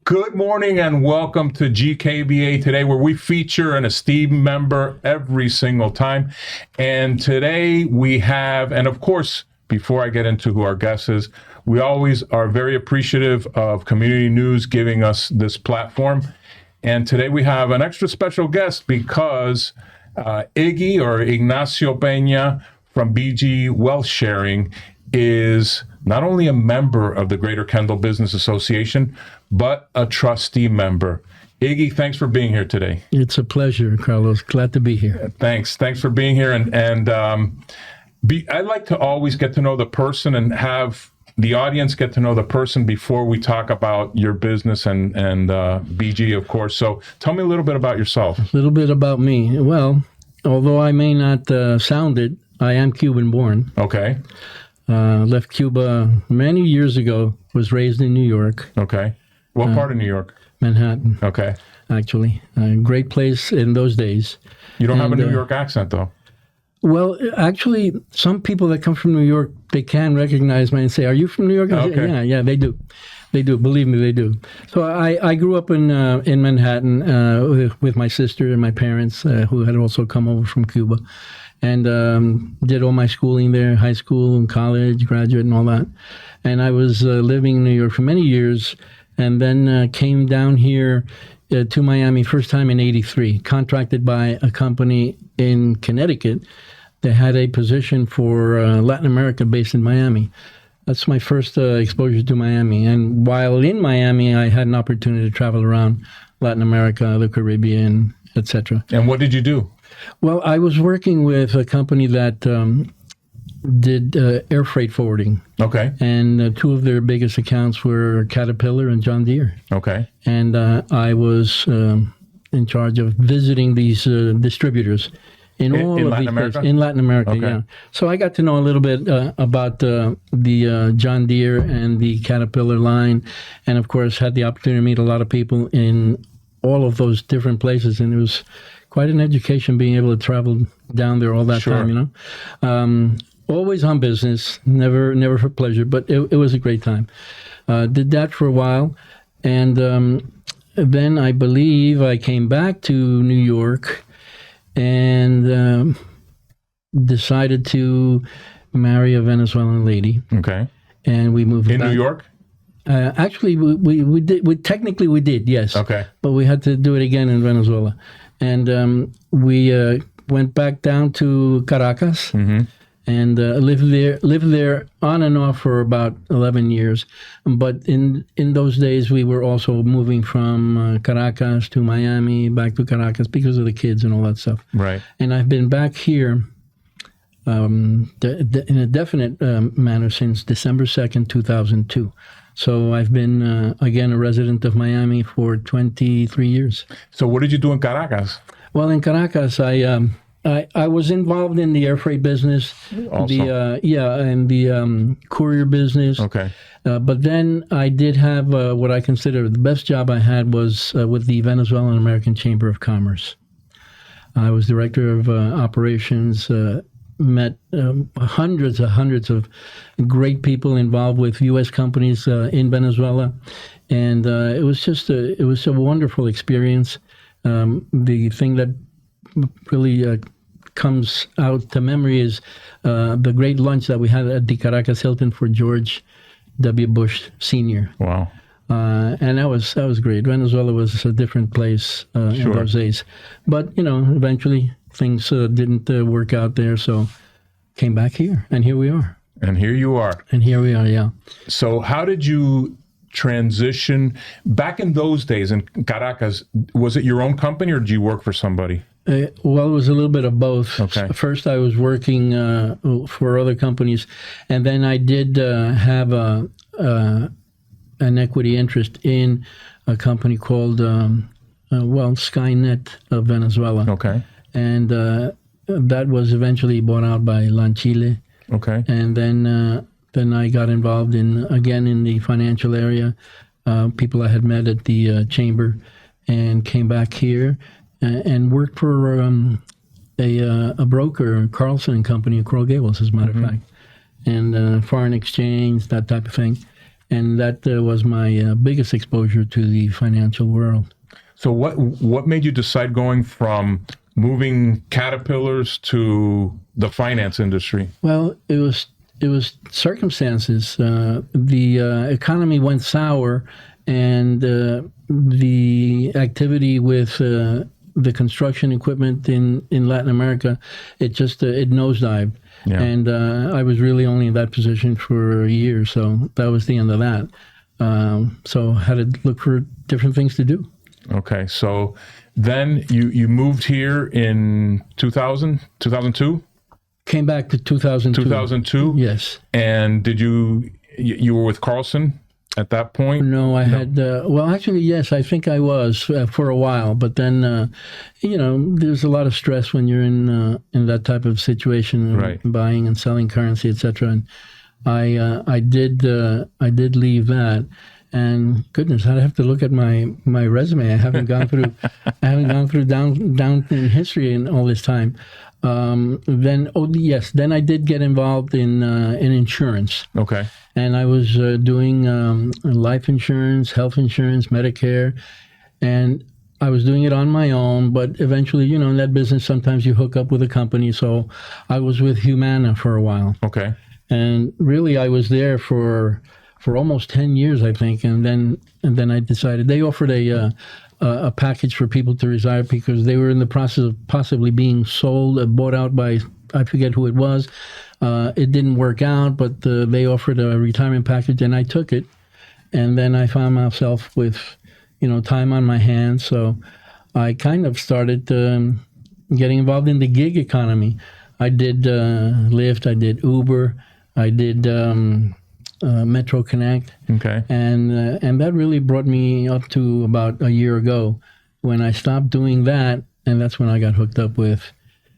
Good morning and welcome to GKBA today, where we feature an esteemed member every single time. And today we have, and of course, before I get into who our guest is, we always are very appreciative of Community News giving us this platform. And today we have an extra special guest because Iggy, or Ignacio Peña from BG Wealth Sharing, is not only a member of the Greater Kendall Business Association, but a trustee member. Iggy, thanks for being here today. It's a pleasure, Carlos. Glad to be here. Thanks for being here. And I like to always get to know the person and have the audience get to know the person before we talk about your business and BG, of course. So tell me a little bit about yourself. A little bit about me. Well, although I may not sound it, I am Cuban born. Okay. Left Cuba many years ago, was raised in New York. Okay. What part of New York? Manhattan. Okay. Actually. A great place in those days. You don't have a New York accent, though. Well, actually, some people that come from New York, they can recognize me and say, "Are you from New York?" I say, yeah, they do. They do. Believe me, they do. So I grew up in Manhattan with my sister and my parents, who had also come over from Cuba, and did all my schooling there, high school and college, graduate and all that. And I was living in New York for many years, and then came down here to Miami first time in '83, contracted by a company in Connecticut. They had a position for Latin America based in Miami. That's my first exposure to Miami. And while in Miami, I had an opportunity to travel around Latin America, the Caribbean, etc. And what did you do? Well, I was working with a company that did air freight forwarding. Okay. And two of their biggest accounts were Caterpillar and John Deere. Okay. And I was in charge of visiting these distributors in all of Latin these America? places. In Latin America, Okay. yeah. So I got to know a little bit about the John Deere and the Caterpillar line, and of course had the opportunity to meet a lot of people in all of those different places, and it was quite an education being able to travel down there all that Sure. time, you know. Always on business, never for pleasure, but it was a great time. Did that for a while, and then I believe I came back to New York and decided to marry a Venezuelan lady. Okay. And we moved In back. New York? Actually, we did. Technically, we did, yes. Okay. But we had to do it again in Venezuela, and we went back down to Caracas. Mm-hmm. And lived there on and off for about 11 years. But in those days, we were also moving from Caracas to Miami, back to Caracas because of the kids and all that stuff. Right. And I've been back here in a definite manner since December 2nd, 2002. So I've been, again, a resident of Miami for 23 years. So what did you do in Caracas? Well, in Caracas, I was involved in the air freight business, Also. and the courier business. Okay. But then I did have what I consider the best job I had was with the Venezuelan American Chamber of Commerce. I was director of operations, met hundreds of great people involved with U.S. companies in Venezuela, and it was a wonderful experience. The thing that really comes out to memory is the great lunch that we had at the Caracas Hilton for George W. Bush Sr. Wow. And that was great. Venezuela was a different place in those days. But, eventually things didn't work out there, so came back here, and here we are. And here you are. And here we are, yeah. So how did you transition? Back in those days in Caracas, was it your own company or did you work for somebody? Well, it was a little bit of both. Okay. First, I was working for other companies, and then I did have an equity interest in a company called Skynet of Venezuela. Okay. And that was eventually bought out by Lanchile. Okay. And then I got involved in the financial area, people I had met at the chamber, and came back here and worked for a broker, Carlson and Company in Coral Gables, as a matter of fact, and foreign exchange, that type of thing. and that was my biggest exposure to the financial world. So what made you decide going from moving caterpillars to the finance industry? Well, it was circumstances. The economy went sour, and the activity with the construction equipment in Latin America, it nosedived. Yeah. And I was really only in that position for a year, so that was the end of that. So I had to look for different things to do. Okay, so then you moved here in 2002? Came back to 2002. 2002? Yes. And did you were with Carlson at that point? No, I had, well, actually, yes, I think I was for a while. But then, there's a lot of stress when you're in that type of situation, right. Buying and selling currency, etc. And I did leave that. And goodness, I'd have to look at my resume. I haven't gone through down in history in all this time. Then I did get involved in insurance. Okay. And I was doing life insurance, health insurance, Medicare, and I was doing it on my own. But eventually, in that business, sometimes you hook up with a company. So I was with Humana for a while. Okay. And really, I was there for almost 10 years, I think, and then I decided they offered a package for people to retire because they were in the process of possibly being sold, bought out by, I forget who it was. It didn't work out, but they offered a retirement package, and I took it. And then I found myself with, time on my hands, so I kind of started getting involved in the gig economy. I did Lyft, I did Uber, I did Metro Connect. Okay. And that really brought me up to about a year ago when I stopped doing that, and that's when I got hooked up with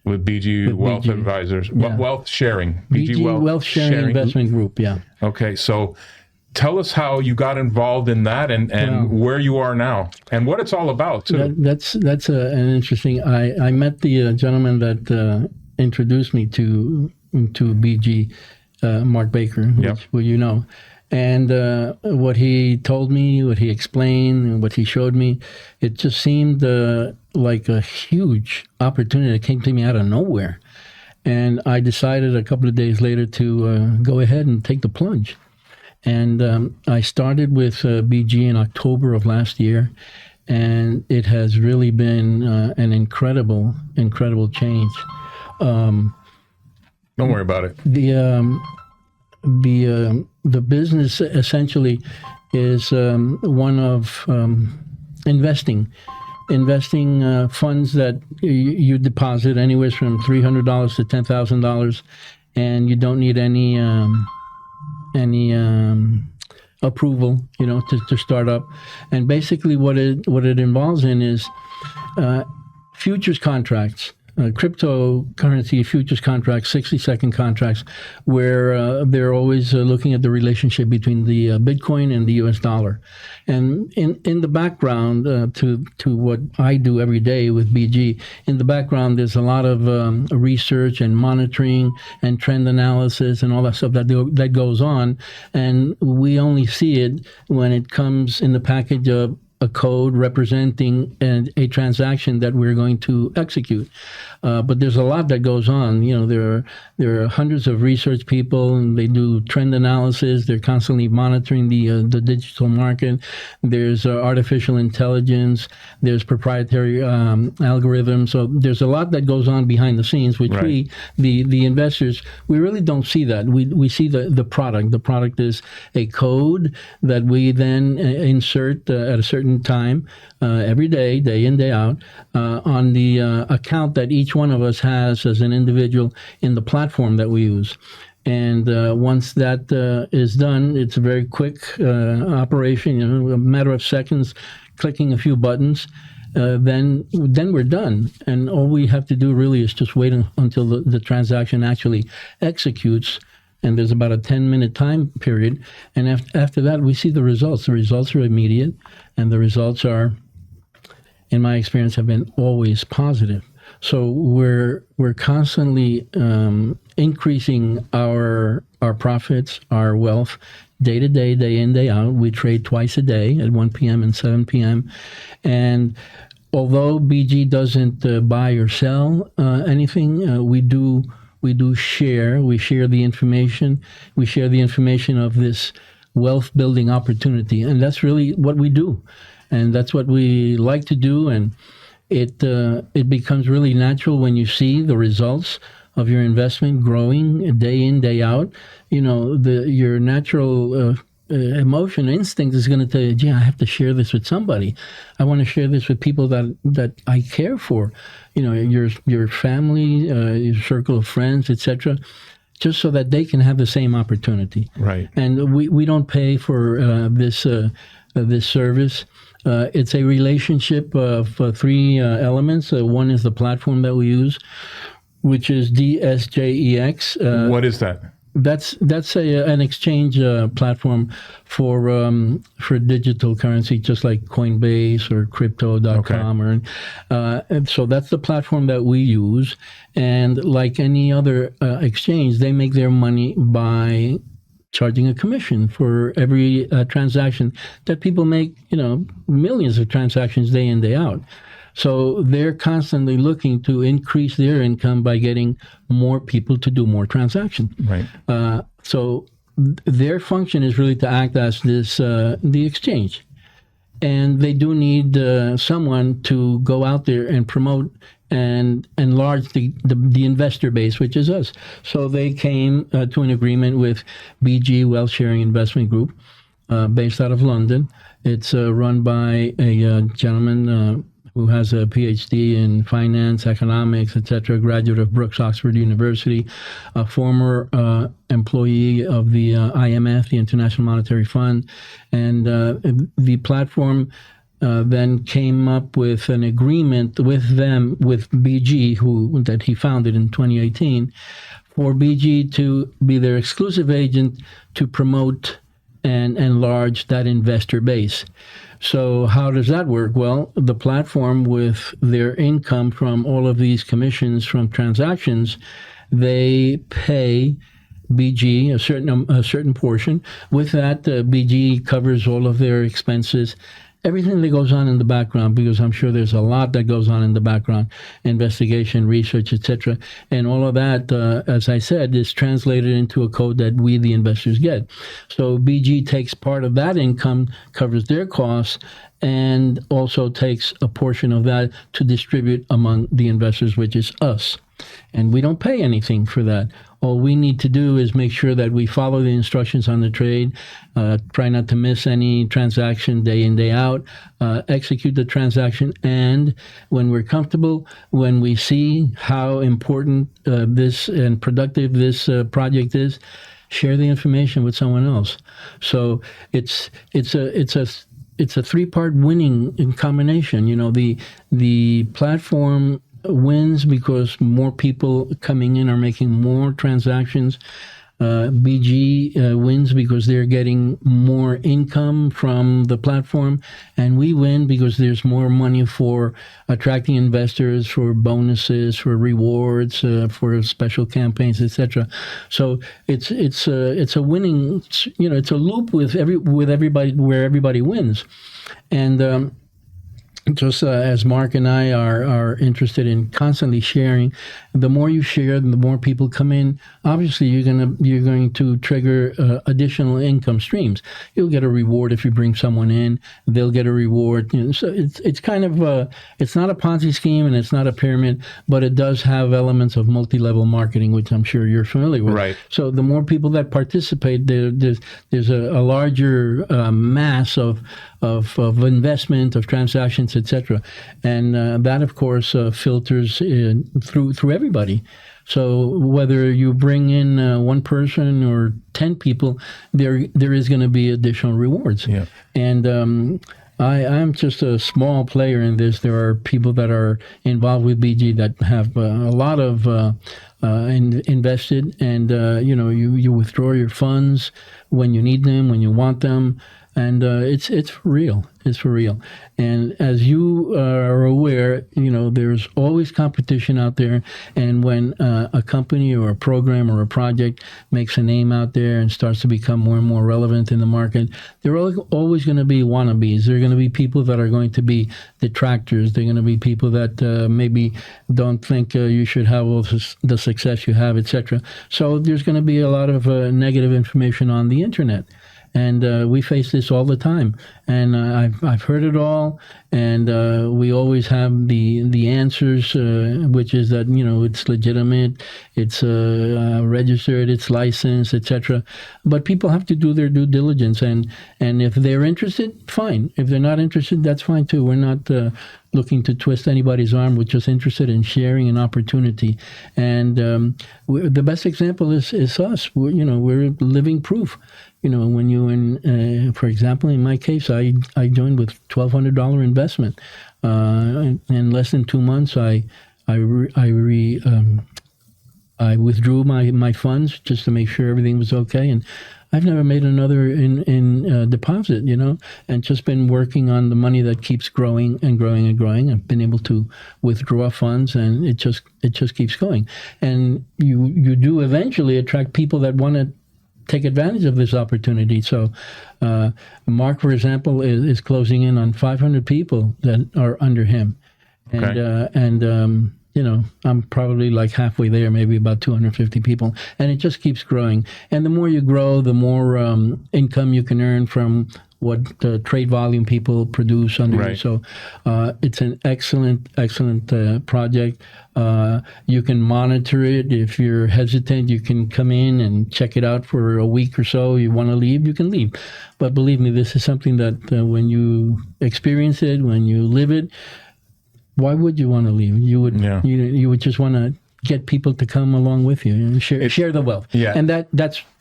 BG Wealth BG. Advisors. Yeah. Wealth Sharing. BG Wealth Sharing Investment Group, yeah. Okay, so tell us how you got involved in that and where you are now and what it's all about, too. That's an interesting... I met the gentleman that introduced me to BG, Mark Baker, which you know. And what he told me, what he explained, and what he showed me, it just seemed like a huge opportunity that came to me out of nowhere. And I decided a couple of days later to go ahead and take the plunge. And I started with BG in October of last year, and it has really been an incredible change. Don't worry about it. The business essentially is one of investing funds that you deposit anywhere from $300 to $10,000, and you don't need any approval, to start up. And basically, what it involves in is futures contracts. Cryptocurrency futures contracts, 60-second contracts, where they're always looking at the relationship between the Bitcoin and the U.S. dollar. And in the background to what I do every day with BG, in the background there's a lot of research and monitoring and trend analysis and all that stuff that goes on, and we only see it when it comes in the package of a code representing a transaction that we're going to execute. But there's a lot that goes on. There are hundreds of research people, and they do trend analysis. They're constantly monitoring the digital market. There's artificial intelligence. There's proprietary algorithms. So there's a lot that goes on behind the scenes, which right. the investors, we really don't see that. We see the product. The product is a code that we then insert at a certain time every day, day in, day out, on the account that each one of us has as an individual in the platform that we use. And once that is done, it's a very quick operation, a matter of seconds, clicking a few buttons. Then we're done. And all we have to do really is just wait until the transaction actually executes. And there's about a 10-minute time period. And after that, we see the results. The results are immediate. And the results are, in my experience, have been always positive. So we're constantly increasing our profits, our wealth, day to day, day in, day out. We trade twice a day at 1 p.m. and 7 p.m. And although BG doesn't buy or sell anything, we do share. We share the information. We share the information of this wealth building opportunity, and that's really what we do, and that's what we like to do. And it becomes really natural when you see the results of your investment growing day in, day out. Your natural emotion, instinct is going to tell you, gee, I have to share this with somebody. I want to share this with people that I care for. Your family, your circle of friends, etc., just so that they can have the same opportunity. Right. And we don't pay for this service. It's a relationship of three elements. One is the platform that we use, which is DSJEX. What is that? That's an exchange platform for digital currency, just like Coinbase or Crypto.com. Okay. And so that's the platform that we use. And like any other exchange, they make their money by charging a commission for every transaction that people make. Millions of transactions day in, day out. So they're constantly looking to increase their income by getting more people to do more transactions. Right. So their function is really to act as the exchange. And they do need someone to go out there and promote and enlarge the investor base, which is us. So they came to an agreement with BG Wealth Sharing Investment Group, based out of London. It's run by a gentleman who has a PhD in finance, economics, etc., graduate of Brooks Oxford University, a former employee of the IMF, the International Monetary Fund. And the platform then came up with an agreement with them, with BG, that he founded in 2018, for BG to be their exclusive agent to promote and enlarge that investor base. So how does that work? Well, the platform, with their income from all of these commissions from transactions, they pay BG a certain portion. With that, BG covers all of their expenses, everything that goes on in the background, because I'm sure there's a lot that goes on in the background, investigation, research, etc. And all of that, as I said, is translated into a code that we, the investors, get. So BG takes part of that income, covers their costs, and also takes a portion of that to distribute among the investors, which is us. And we don't pay anything for that. All we need to do is make sure that we follow the instructions on the trade, try not to miss any transaction day in, day out, execute the transaction, and when we're comfortable, when we see how important this and productive this project is, share the information with someone else. So it's a three-part winning in combination. The platform wins because more people coming in are making more transactions. BG wins because they're getting more income from the platform, and we win because there's more money for attracting investors, for bonuses, for rewards, for special campaigns, etc. So it's a winning. It's a loop with everybody, where everybody wins, and. Just as Mark and I are interested in constantly sharing, the more you share, the more people come in. Obviously, you're going to trigger additional income streams. You'll get a reward if you bring someone in. They'll get a reward. So it's kind of it's not a Ponzi scheme and it's not a pyramid, but it does have elements of multi-level marketing, which I'm sure you're familiar with. Right. So the more people that participate, there's a larger mass of investment, of transactions, etc. And that, of course, filters through everybody. So whether you bring in one person or 10 people, there is going to be additional rewards. Yeah. And I'm just a small player in this. There are people that are involved with BG that have a lot of invested, and you withdraw your funds when you need them, when you want them. and it's for real. It's for real. And as you are aware, there's always competition out there. And when a company or a program or a project makes a name out there and starts to become more and more relevant in the market, there are always going to be wannabes. There are going to be people that are going to be detractors. There are going to be people that maybe don't think you should have all the success you have, etc. So there's going to be a lot of negative information on the internet. And we face this all the time, and I've heard it all, and we always have the answers, which is that it's legitimate, it's registered, it's licensed, etc. But people have to do their due diligence, and if they're interested, fine. If they're not interested, that's fine too. We're not looking to twist anybody's arm. We're just interested in sharing an opportunity, and the best example is us. We're living proof. When you, for example, in my case, I joined with $1,200 investment. In less than 2 months, I withdrew my funds just to make sure everything was okay, and I've never made another in deposit, and just been working on the money that keeps growing and growing and growing. I've been able to withdraw funds, and it just keeps going. And you do eventually attract people that want to take advantage of this opportunity. So Mark, for example, is closing in on 500 people that are under him. And, I'm probably like halfway there, maybe about 250 people. And it just keeps growing. And the more you grow, the more income you can earn from what trade volume people produce under you. So it's an excellent project. You can monitor it. If you're hesitant, you can come in and check it out for a week or so. You want to leave, you can leave. But believe me, this is something that when you experience it, when you live it, why would you want to leave? You would you would just want to get people to come along with you and share the wealth. Yeah. And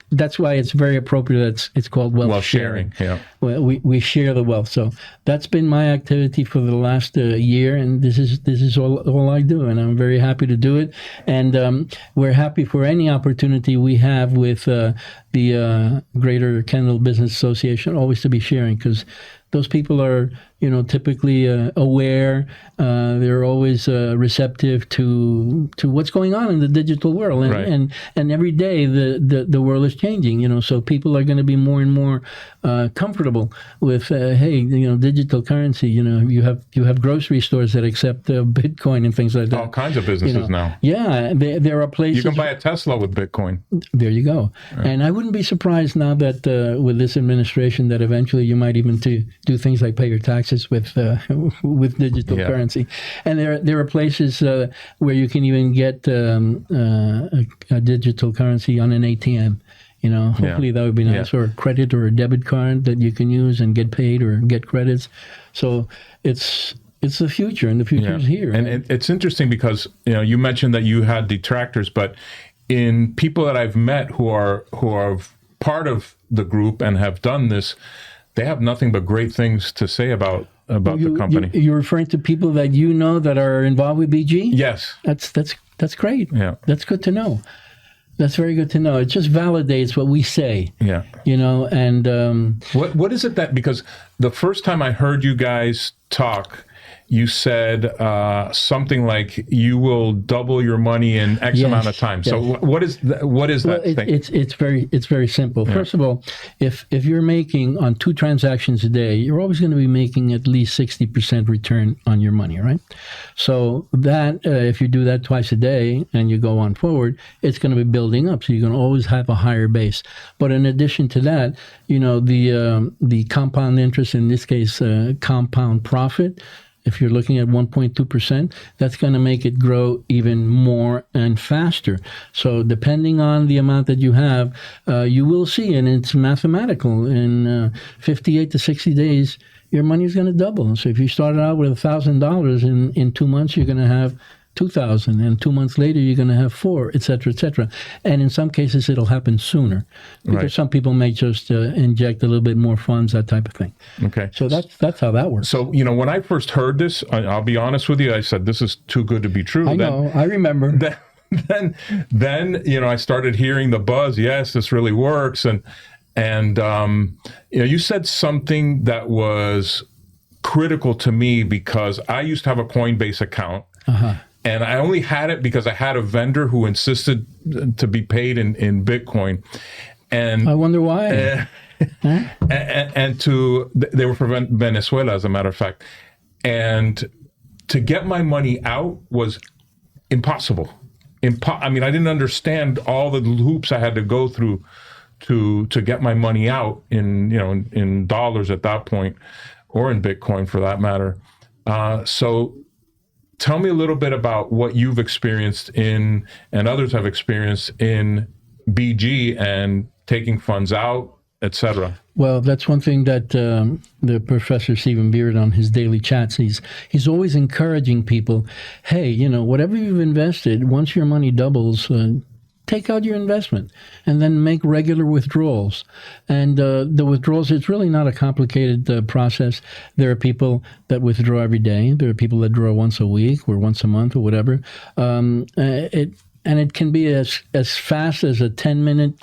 that's why it's very appropriate. It's called wealth sharing. Yeah. Well, we share the wealth. So that's been my activity for the last year, and this is all I do, and I'm very happy to do it. And we're happy for any opportunity we have with the Greater Kendall Business Association, always to be sharing, because those people are, typically aware. They're always receptive to what's going on in the digital world, and every day the world is changing. So people are going to be more and more comfortable with digital currency. You have grocery stores that accept Bitcoin and things like that. All kinds of businesses now. Yeah, there are places. You can buy a Tesla with Bitcoin. There you go. Right. And I wouldn't be surprised now that with this administration that eventually you might even do things like pay your taxes with digital currency. And there are places where you can even get a digital currency on an ATM. Hopefully that would be nice, or a credit or a debit card that you can use and get paid or get credits. So it's the future, and the future is here. And it's interesting because you mentioned that you had detractors, but in people that I've met who are part of the group and have done this, they have nothing but great things to say about the company. You're referring to people that that are involved with BG? Yes. That's great. Yeah. That's good to know. That's very good to know. It just validates what we say. Yeah. And what is it that, because the first time I heard you guys talk, you said something like you will double your money in X amount of time. Yes. So what is that thing? It's very simple. Yeah. First of all, if you're making on 2 transactions a day, you're always going to be making at least 60% return on your money, right? So that if you do that twice a day and you go on forward, it's going to be building up. So you're going to always have a higher base. But in addition to that, the compound interest, in this case, compound profit, if you're looking at 1.2%, that's going to make it grow even more and faster. So depending on the amount that you have, you will see, and it's mathematical, in 58 to 60 days, your money is going to double. So if you started out with $1,000, in 2 months, you're going to have 2,000, and 2 months later you're going to have 4, et cetera, et cetera. And in some cases it'll happen sooner, because some people may just inject a little bit more funds, that type of thing. Okay. So that's how that works. So when I first heard this, I'll be honest with you, I said this is too good to be true. I know. I remember. Then I started hearing the buzz. Yes, this really works, and And you said something that was critical to me, because I used to have a Coinbase account, and I only had it because I had a vendor who insisted to be paid in Bitcoin. And I wonder why. And they were from Venezuela, as a matter of fact. And to get my money out was impossible. I mean, I didn't understand all the hoops I had to go through to get my money out in dollars at that point, or in Bitcoin for that matter. So tell me a little bit about what you've experienced and others have experienced in BG and taking funds out, etc. Well, that's one thing that the Professor Stephen Beard on his daily chats, he's always encouraging people, hey, whatever you've invested, once your money doubles, take out your investment and then make regular withdrawals. And the withdrawals, it's really not a complicated process. There are people that withdraw every day. There are people that draw once a week or once a month or whatever. It can be as fast as a 10-minute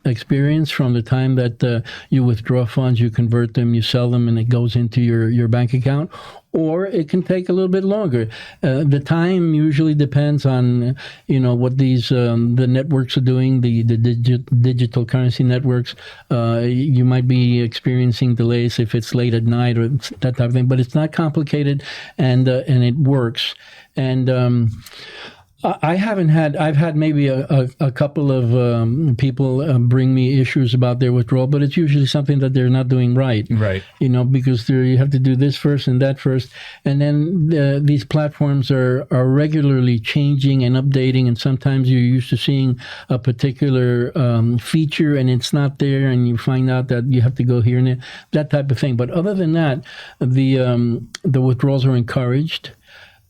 experience from the time that you withdraw funds, you convert them, you sell them, and it goes into your bank account. Or it can take a little bit longer. The time usually depends on what these the networks are doing, the digital currency networks. You might be experiencing delays if it's late at night or that type of thing. But it's not complicated, and it works. And I've had maybe a couple of people bring me issues about their withdrawal, but it's usually something that they're not doing right. Right. Because you have to do this first and that first. And then these platforms are regularly changing and updating, and sometimes you're used to seeing a particular feature and it's not there, and you find out that you have to go here and there, that type of thing. But other than that, the withdrawals are encouraged.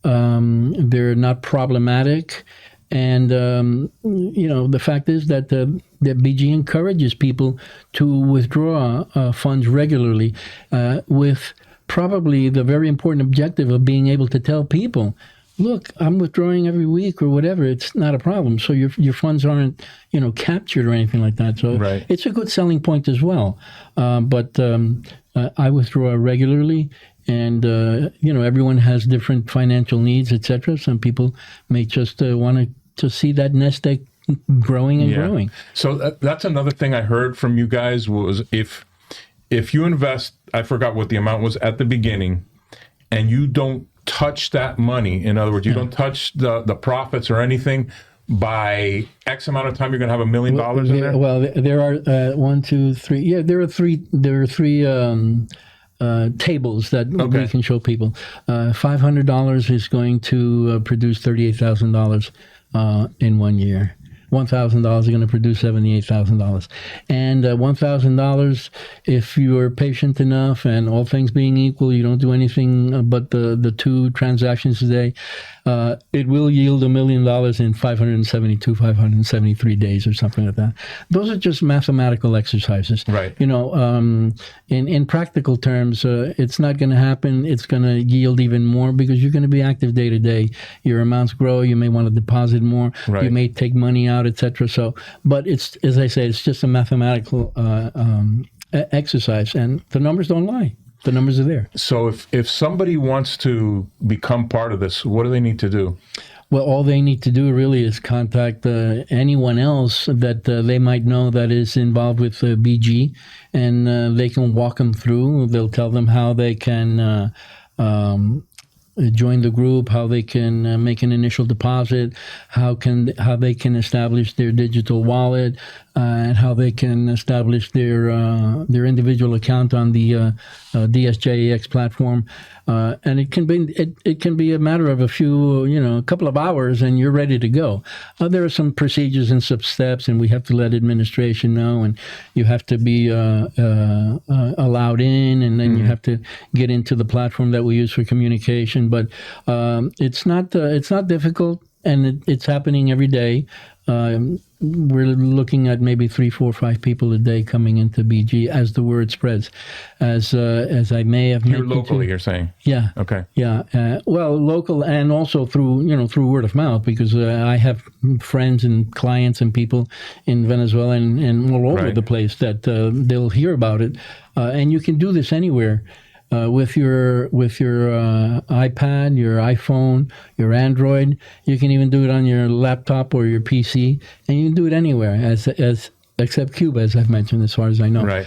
They're not problematic, and the fact is that that BG encourages people to withdraw funds regularly, with probably the very important objective of being able to tell people, look, I'm withdrawing every week or whatever. It's not a problem. So your funds aren't captured or anything like that. So It's a good selling point as well. But I withdraw regularly. And, everyone has different financial needs, etc. Some people may just want to see that nest egg growing and growing. So that's another thing I heard from you guys was if you invest, I forgot what the amount was at the beginning, and you don't touch that money, in other words, you don't touch the profits or anything, by X amount of time, you're going to have $1 million in there? Well, there are 1, 2, 3. Yeah, there are three tables that we can show people. $500 is going to produce $38,000 in 1 year. $1,000 is going to produce $78,000. And $1,000, if you are patient enough and all things being equal, you don't do anything but the 2 transactions a day, it will yield $1 million in 573 days or something like that. Those are just mathematical exercises. Right. In practical terms, it's not going to happen. It's going to yield even more because you're going to be active day to day. Your amounts grow. You may want to deposit more. Right. You may take money out, etc. So, but it's, as I say, it's just a mathematical exercise, and the numbers don't lie. The numbers are there. So if somebody wants to become part of this, what do they need to do? Well, all they need to do really is contact anyone else that they might know that is involved with BG, and they can walk them through. They'll tell them how they can join the group, how they can make an initial deposit, how they can establish their digital wallet, and how they can establish their individual account on the DSJAX platform. And it can be a matter of a couple of hours, and you're ready to go. There are some procedures and some steps, and we have to let administration know, and you have to be allowed in, and then you have to get into the platform that we use for communication. But it's not difficult, and it's happening every day. we're looking at maybe 3, 4, 5 people a day coming into BG as the word spreads. As I may have mentioned. Here locally, you're saying? Yeah. Okay. Yeah. Well, local and also through word of mouth, because I have friends and clients and people in Venezuela and all over the place that they'll hear about it. And you can do this anywhere. With your iPad, your iPhone, your Android. You can even do it on your laptop or your PC, and you can do it anywhere, as except Cuba, as I've mentioned, as far as I know. Right.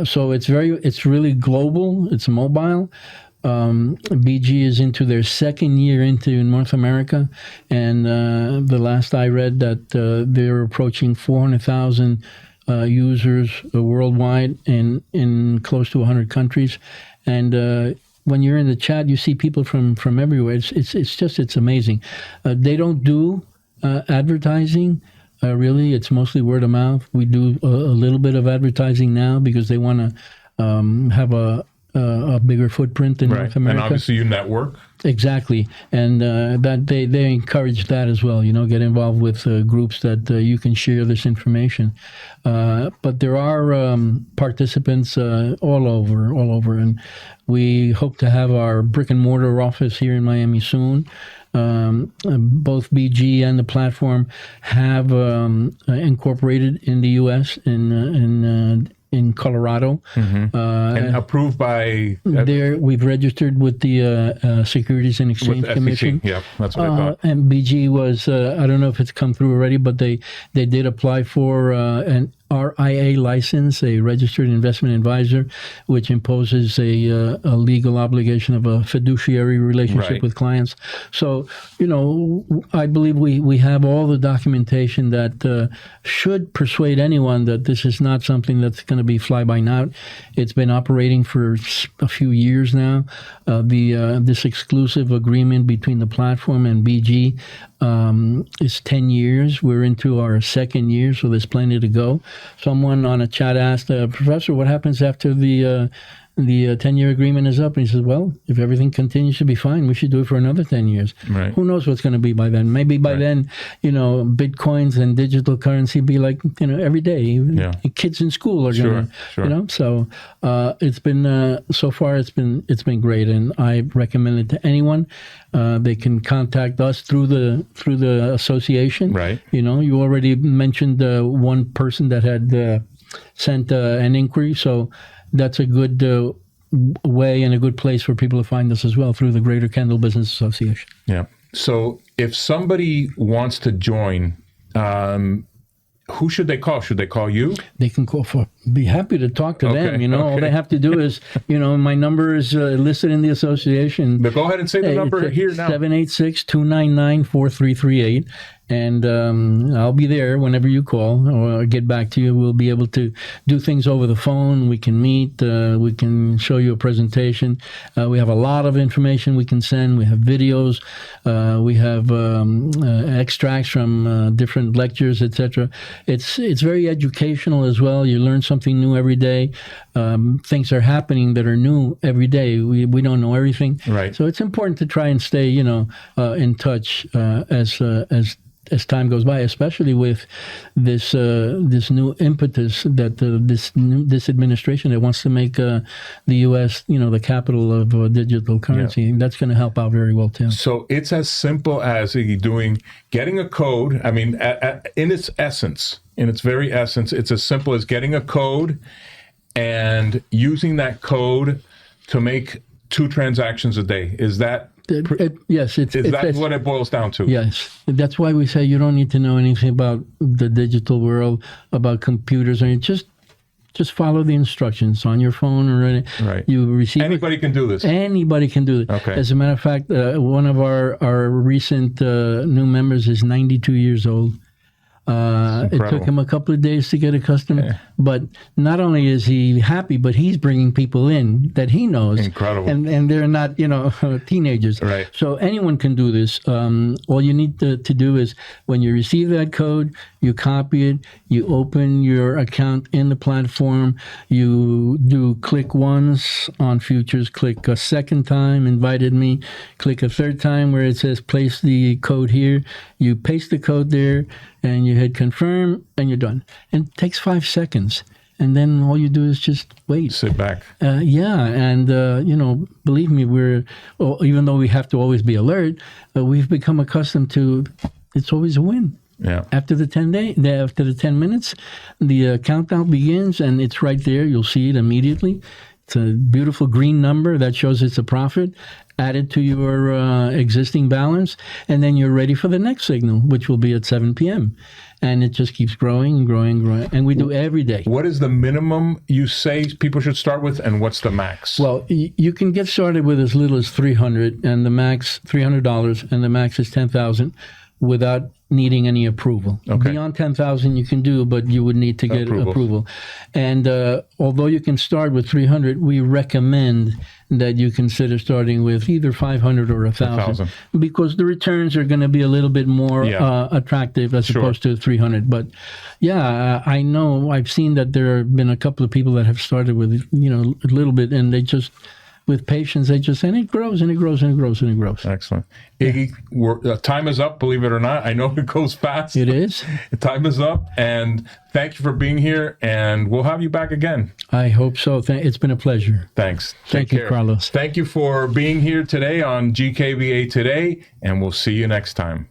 So it's really global. It's mobile. BG is into their second year into North America, and the last I read that they're approaching 400,000 users worldwide in close to 100 countries. And when you're in the chat, you see people from everywhere. It's amazing. They don't do advertising. Really, it's mostly word of mouth. We do a little bit of advertising now because they want to have a bigger footprint in North America. And obviously you network. Exactly. And that they encourage that as well, get involved with groups that you can share this information. But there are participants all over. And we hope to have our brick and mortar office here in Miami soon. Both BG and the platform have incorporated in the U.S. in Colorado. Mm-hmm. And approved by... we've registered with the Securities and Exchange Commission. Yeah, that's what I thought. And BG was, I don't know if it's come through already, but they did apply for an RIA license, a registered investment advisor, which imposes a legal obligation of a fiduciary relationship with clients. So, I believe we have all the documentation that should persuade anyone that this is not something that's going to be fly-by-night. It's been operating for a few years now. This exclusive agreement between the platform and BG is 10 years. We're into our second year, so there's plenty to go. Someone on a chat asked, Professor, what happens after the 10-year agreement is up? And he says, well, if everything continues to be fine, we should do it for another 10 years. Right. Who knows what's going to be by then? Maybe by then, Bitcoins and digital currency be like, every day. Kids in school are going to, So it's been, so far it's been great. And I recommend it to anyone. They can contact us through the association. Right. You already mentioned one person that had sent an inquiry. So that's a good way and a good place for people to find us as well through the Greater Kendall Business Association. Yeah. So if somebody wants to join, who should they call? Should they call you? They can call be happy to talk to them. All they have to do is, my number is listed in the association. But go ahead and say the number here now. 786-299-4338. And I'll be there whenever you call or get back to you. We'll be able to do things over the phone. We can meet. We can show you a presentation. We have a lot of information we can send. We have videos. We have extracts from different lectures, etc. It's very educational as well. You learn something new every day. Things are happening that are new every day. We don't know everything. Right. So it's important to try and stay, in touch as time goes by, especially with this new impetus that this administration that wants to make the U.S. the capital of digital currency. Yeah. That's going to help out very well too. So it's as simple as getting a code. I mean, in its very essence, it's as simple as getting a code and using that code to make 2 transactions a day. Is that? Yes, that's what it boils down to. Yes, that's why we say you don't need to know anything about the digital world, about computers, or just follow the instructions on your phone or anything. Right. You receive anybody can do this. Anybody can do it. Okay. As a matter of fact, one of our recent new members is 92 years old. It took him a couple of days to get accustomed, but not only is he happy, but he's bringing people in that he knows. Incredible. And they're not, teenagers. Right. So anyone can do this. All you need to do is when you receive that code, you copy it, you open your account in the platform, you do click once on futures, click a second time, invited me, click a third time where it says place the code here, you paste the code there, and you hit confirm, and you're done. And it takes 5 seconds. And then all you do is just wait. Sit back. And believe me, even though we have to always be alert, we've become accustomed to it's always a win. Yeah. After the 10 minutes, the countdown begins, and it's right there. You'll see it immediately. It's a beautiful green number that shows it's a profit. Add it to your existing balance, and then you're ready for the next signal, which will be at 7 p.m. And it just keeps growing and growing and growing. And we do every day. What is the minimum you say people should start with, and what's the max? Well, you can get started with as little as $300, and the max $300, and the max is $10,000 without needing any approval. Okay. Beyond 10,000 you can do, but you would need to get approval. And although you can start with 300, we recommend that you consider starting with either 500 or 1,000 because the returns are going to be a little bit more attractive as opposed to 300. But I know I've seen that there have been a couple of people that have started with a little bit, and they just with patience, and it grows and it grows and it grows and it grows. Excellent. Iggy, time is up, believe it or not. I know it goes fast. It is. Time is up, and thank you for being here, and we'll have you back again. I hope so. It's been a pleasure. Thanks. Thank you, Carlos. Thank you for being here today on GKBA Today, and we'll see you next time.